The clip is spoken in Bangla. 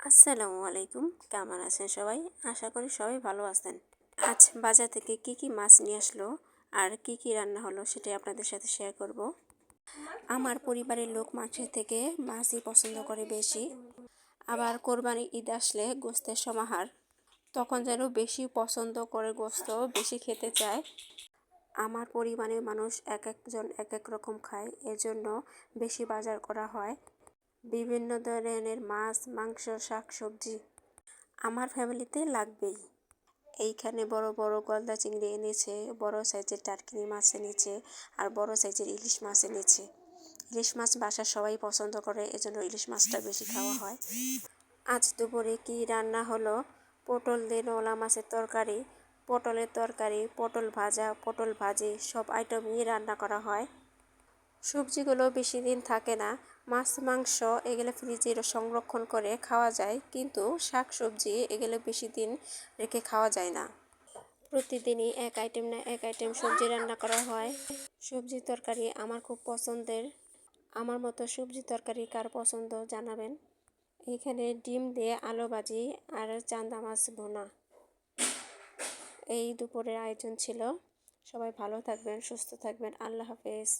আসসালামু আলাইকুম। কেমন আছেন সবাই? আশা করি সবাই ভালো আছেন। আজ বাজার থেকে কি মাছ নিয়ে আসলো আর কি রান্না হলো সেটাই আপনাদের সাথে শেয়ার করব। আমার পরিবারের লোক মাছের থেকে মাছই পছন্দ করে বেশি। আবার কোরবানি ঈদ আসলে গোশতের সমাহার, তখন যেন বেশি পছন্দ করে, গোশত বেশি খেতে চায়। আমার পরিবারের মানুষ এক একজন এক এক রকম খায়, এজন্য বেশি বাজার করা হয়। বিভিন্ন ধরনের মাছ, মাংস, শাকসবজি আমার ফ্যামিলিতে লাগবেই। এইখানে বড় বড় গলদা চিংড়ি এনেছে, বড় সাইজের টাটকিনি মাছ এনেছে, আর বড় সাইজের ইলিশ মাছ এনেছে। ইলিশ মাছ বাসার সবাই পছন্দ করে, এজন্য ইলিশ মাছটা বেশি খাওয়া হয়। আজ দুপুরে কি রান্না হলো? পটল দিয়ে নোলা মাছের তরকারি, পটলের তরকারি, পটল ভাজা, পটল ভাজি, সব আইটেমই রান্না করা হয়। সবজিগুলো বেশি দিন থাকে না। মাছ, মাংস এগুলো ফ্রিজে সংরক্ষণ করে খাওয়া যায়, কিন্তু শাক সবজি এগুলো বেশি দিন রেখে খাওয়া যায় না। প্রতিদিনই এক আইটেম না এক আইটেম সবজি রান্না করা হয়। সবজি তরকারি আমার খুব পছন্দের। আমার মতো সবজি তরকারি কার পছন্দ জানাবেন। এখানে ডিম দিয়ে আলু ভাজি আর চান্দা মাছ ভুনা। এই দুপুরের আয়োজন ছিল। সবাই ভালো থাকবেন, সুস্থ থাকবেন। আল্লাহ হাফেজ।